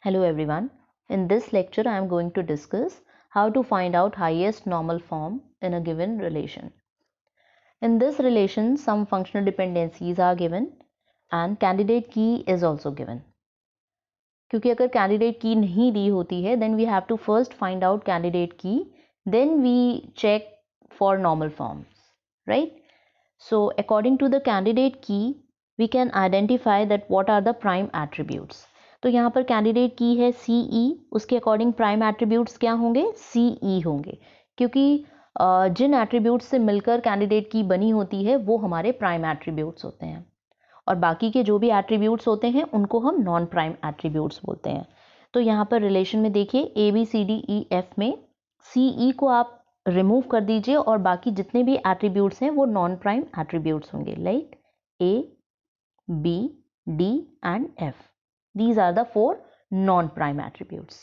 Hello everyone. In this lecture I am going to discuss how to find out highest normal form in a given relation. In this relation some functional dependencies are given and candidate key is also given. क्योंकि अगर candidate key नहीं दी होती है then we have to first find out candidate key, then we check for normal forms, right? So according to the candidate key we can identify that what are the prime attributes. तो यहाँ पर candidate की है CE, उसके according prime attributes क्या होंगे? CE होंगे, क्योंकि जिन एट्रीब्यूट्स से मिलकर कैंडिडेट की बनी होती है वो हमारे प्राइम एट्रीब्यूट्स होते हैं और बाकी के जो भी एट्रीब्यूट्स होते हैं उनको हम नॉन प्राइम एट्रीब्यूट्स बोलते हैं. तो यहाँ पर रिलेशन में देखिए ABCDEF में CE को आप रिमूव कर दीजिए और बाकी जितने भी एट्रीब्यूट्स हैं वो नॉन प्राइम एट्रीब्यूट्स होंगे, like A, B, D and F. These are the 4 non-prime attributes.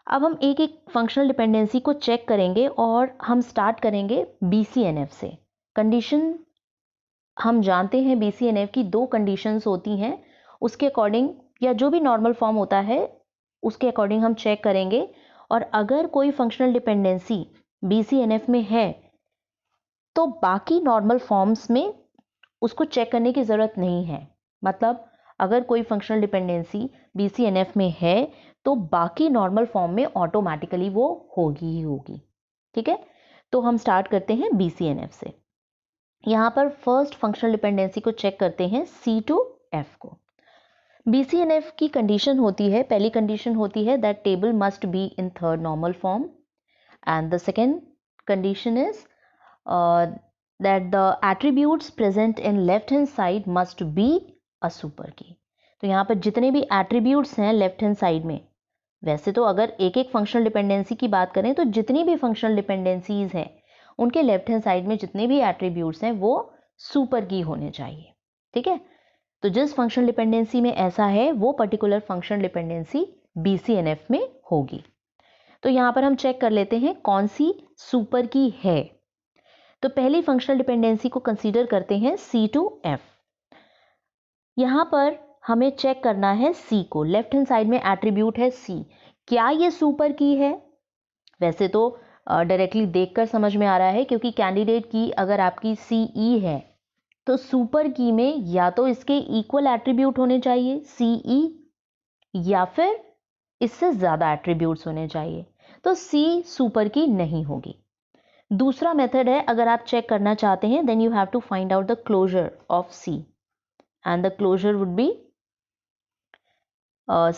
अब हम एक एक फंक्शनल डिपेंडेंसी को चेक करेंगे और हम स्टार्ट करेंगे BCNF से. कंडीशन हम जानते हैं BCNF की 2 कंडीशंस होती हैं, उसके अकॉर्डिंग या जो भी नॉर्मल फॉर्म होता है उसके अकॉर्डिंग हम चेक करेंगे. और अगर कोई फंक्शनल डिपेंडेंसी BCNF में है तो बाकी नॉर्मल फॉर्म्स में उसको चेक करने की ज़रूरत नहीं है. मतलब अगर कोई फंक्शनल डिपेंडेंसी BCNF में है तो बाकी नॉर्मल फॉर्म में ऑटोमेटिकली वो होगी ही होगी. ठीक है, तो हम स्टार्ट करते हैं BCNF से. यहाँ पर फर्स्ट फंक्शनल डिपेंडेंसी को चेक करते हैं C to F को. BCNF की कंडीशन होती है, पहली कंडीशन होती है that table must be in third normal form and the second condition is that the attributes present in left hand side must be a super key. तो यहाँ पर जितने भी एट्रीब्यूट्स हैं लेफ्ट हैंड साइड में, वैसे तो अगर एक एक फंक्शनल डिपेंडेंसी की बात करें तो जितनी भी फंक्शनल डिपेंडेंसीज हैं उनके लेफ्ट हैंड साइड में जितने भी एट्रीब्यूट्स हैं वो सुपर की होने चाहिए. ठीक है, तो जिस फंक्शनल डिपेंडेंसी में ऐसा है वो पर्टिकुलर फंक्शनल डिपेंडेंसी BCNF में होगी. तो यहाँ पर हम चेक कर लेते हैं कौन सी सुपर की है. तो पहली फंक्शनल डिपेंडेंसी को कंसीडर करते हैं C to F. यहाँ पर हमें चेक करना है C को. लेफ्ट हैंड साइड में एट्रीब्यूट है C, क्या ये सुपर की है? वैसे तो डायरेक्टली देखकर समझ में आ रहा है, क्योंकि कैंडिडेट की अगर आपकी CE है तो सुपर की में या तो इसके इक्वल एट्रीब्यूट होने चाहिए CE या फिर इससे ज़्यादा एट्रीब्यूट्स होने चाहिए. तो C सुपर की नहीं होगी. दूसरा मेथड है, अगर आप चेक करना चाहते हैं then you have to find out the closure of C and the closure would be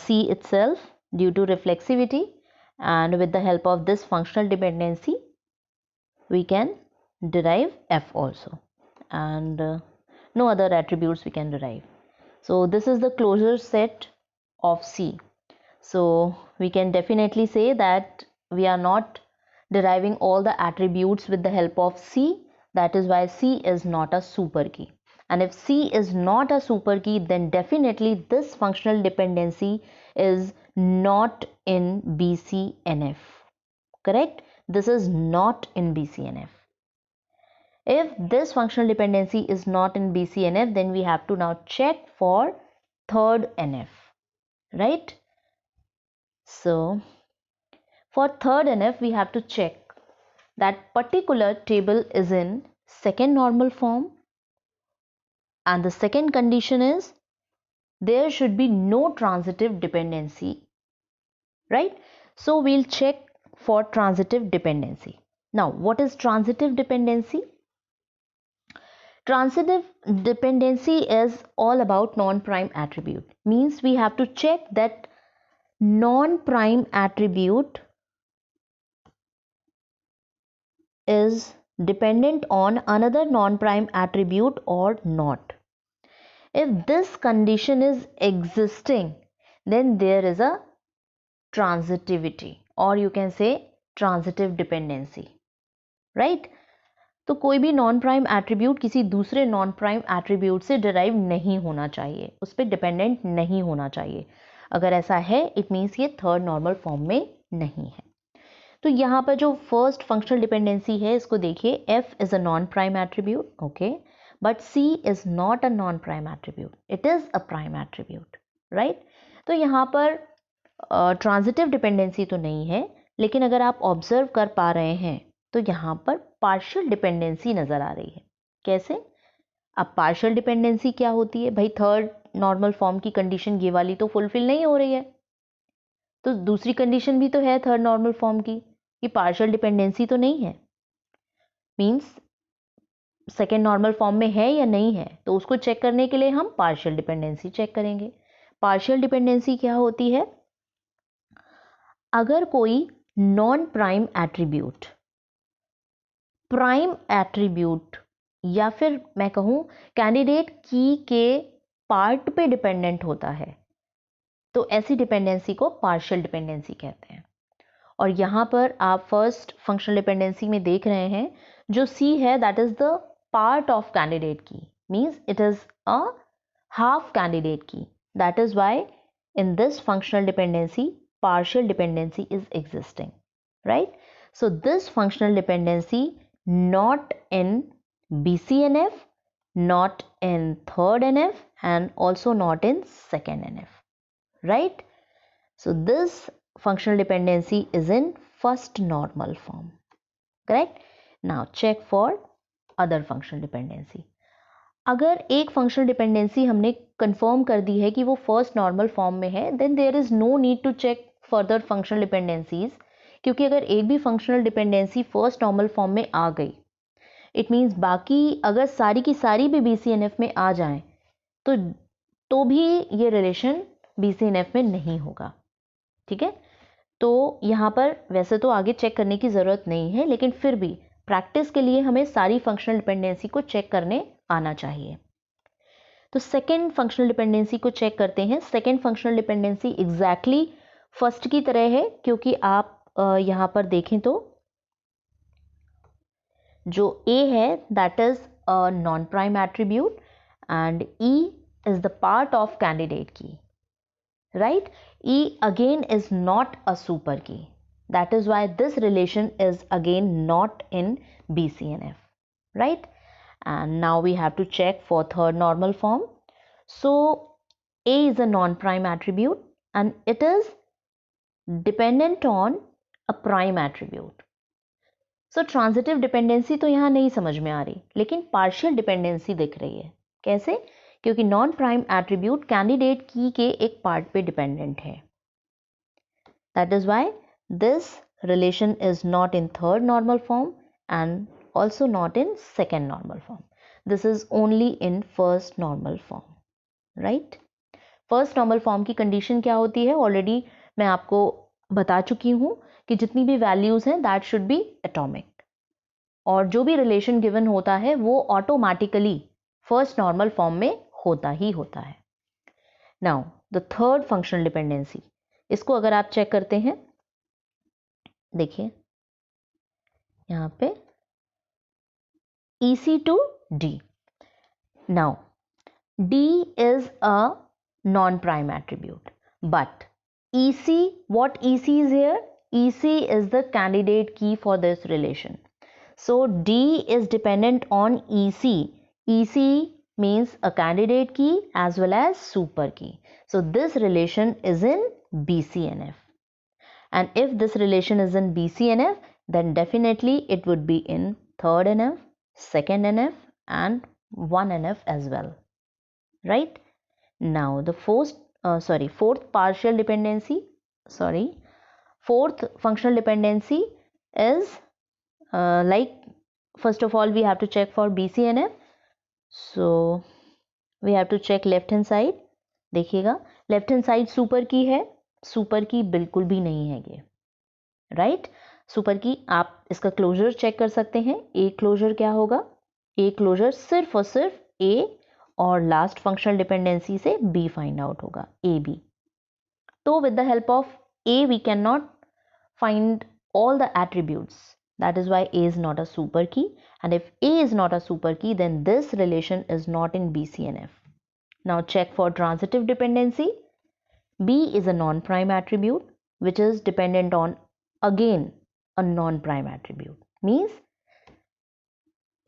C itself due to reflexivity, and with the help of this functional dependency we can derive F also, and no other attributes we can derive. So this is the closure set of C. So we can definitely say that we are not deriving all the attributes with the help of C. That is why C is not a super key. And if C is not a super key, then definitely this functional dependency is not in BCNF. Correct? This is not in BCNF. If this functional dependency is not in BCNF, then we have to now check for third NF. Right? So for third NF, we have to check that particular table is in second normal form, and the second condition is there should be no transitive dependency, right? So we'll check for transitive dependency. Now, what is transitive dependency? Transitive dependency is all about non-prime attribute. Means we have to check that non-prime attribute is dependent on another non-prime attribute or not. If this condition is existing, then there is a transitivity, or you can say transitive dependency, right? तो कोई भी non prime attribute किसी दूसरे non prime attribute से derive नहीं होना चाहिए, उस पर डिपेंडेंट नहीं होना चाहिए. अगर ऐसा है इट मीन्स ये थर्ड नॉर्मल फॉर्म में नहीं है. तो यहाँ पर जो फर्स्ट फंक्शनल डिपेंडेंसी है इसको देखिए, F is a non prime attribute, okay, but C is not a non prime attribute, it is a prime attribute, right? तो यहाँ पर ट्रांजिटिव डिपेंडेंसी तो नहीं है, लेकिन अगर आप ऑब्जर्व कर पा रहे हैं तो यहाँ पर पार्शियल डिपेंडेंसी नज़र आ रही है। कैसे? अब पार्शियल डिपेंडेंसी क्या होती है भाई? थर्ड नॉर्मल फॉर्म की कंडीशन ये वाली तो फुलफिल नहीं हो रही है, तो दूसरी कंडीशन भी तो है थर्ड नॉर्मल फॉर्म की, ये पार्शियल डिपेंडेंसी तो नहीं है। मीन्स सेकेंड नॉर्मल फॉर्म में है या नहीं है, तो उसको चेक करने के लिए हम पार्शियल डिपेंडेंसी चेक करेंगे। पार्शियल डिपेंडेंसी क्या होती है? अगर कोई नॉन प्राइम एट्रीब्यूट या फिर मैं कहूं कैंडिडेट की के पार्ट पे डिपेंडेंट होता है, तो ऐसी डिपेंडेंसी को पार्शियल डिपेंडेंसी कहते हैं। और यहां पर आप फर्स्ट फंक्शनल डिपेंडेंसी में देख रहे हैं जो सी है, that is the part of candidate की, means it is a half candidate key. That is why in this functional dependency partial dependency is existing, right? So this functional dependency not in BCNF, not in third NF, and also not in second NF, right? So this functional dependency is in first normal form, correct? Now check for other functional dependency. अगर एक functional dependency हमने confirm कर दी है कि वो first normal form में है, then there is no need to check further functional dependencies, क्योंकि अगर एक भी functional dependency first normal form में आ गई, इट मीन्स बाकी अगर सारी की सारी भी BCNF में आ जाएं तो भी ये रिलेशन BCNF में नहीं होगा, ठीक है? तो यहाँ पर वैसे तो आगे चेक करने की ज़रूरत नहीं है, लेकिन फिर भी प्रैक्टिस के लिए हमें सारी फंक्शनल डिपेंडेंसी को चेक करने आना चाहिए। तो सेकेंड फंक्शनल डिपेंडेंसी को चेक करते हैं। Second functional dependency exactly first की तरह है, क्योंकि आप यहाँ पर देखें तो जो A है that is a non prime attribute and E is the part of candidate key, right? E again is not a super key. That is why this relation is again not in BCNF, right? And now we have to check for third normal form. So A is a non-prime attribute and it is dependent on a prime attribute. So transitive dependency तो यहाँ नहीं समझ में आ रही, लेकिन partial dependency दिख रही है। कैसे? क्योंकि नॉन प्राइम एट्रीब्यूट कैंडिडेट की के एक पार्ट पे डिपेंडेंट है। That is why this relation is not in third normal form and also not in second normal form. This is only in first normal form, right. First normal form की condition क्या होती है already मैं आपको बता चुकी हूँ कि जितनी भी वैल्यूज हैं दैट शुड बी एटॉमिक, और जो भी रिलेशन गिवन होता है वो ऑटोमेटिकली फर्स्ट नॉर्मल फॉर्म में होता ही होता है. Now the third functional dependency, इसको अगर आप चेक करते हैं, देखिए यहाँ पे EC to D. Now D is a non-prime attribute, but EC, what EC is here? EC is the candidate key for this relation. So D is dependent on EC. EC means a candidate key as well as super key. So this relation is in BCNF. And if this relation is in BCNF, then definitely it would be in third NF, second NF and 1NF as well, right? Now the fourth partial dependency, fourth functional dependency is like, first of all we have to check for BCNF. So we have to check left hand side. देखिएगा left hand side super की है, super की बिल्कुल भी नहीं है ये, right. Super की आप इसका क्लोजर चेक कर सकते हैं. ए क्लोजर क्या होगा? ए क्लोजर सिर्फ और सिर्फ ए और लास्ट फंक्शनल डिपेंडेंसी से बी फाइंड आउट होगा, ए बी. तो with the help of A V can not find all the attributes. That is why A is not a super key, and if A is not a super key, then this relation is not in BCNF. Now check for transitive dependency. B is a non-prime attribute which is dependent on again a non-prime attribute. Means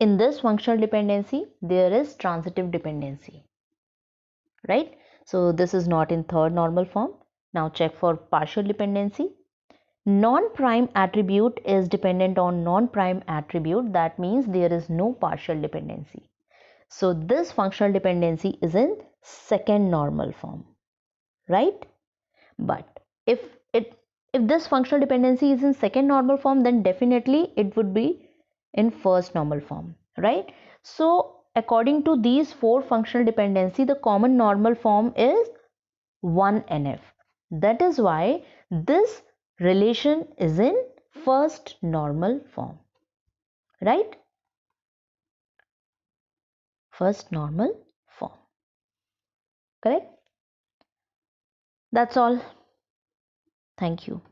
in this functional dependency there is transitive dependency, right? So this is not in third normal form. Now check for partial dependency. Non-prime attribute is dependent on non-prime attribute. That means there is no partial dependency. So this functional dependency is in second normal form, right? But if it if this functional dependency is in second normal form, then definitely it would be in first normal form, right? So according to these four functional dependency, the common normal form is 1NF. That is why this relation is in first normal form, right? First normal form, correct? That's all. Thank you.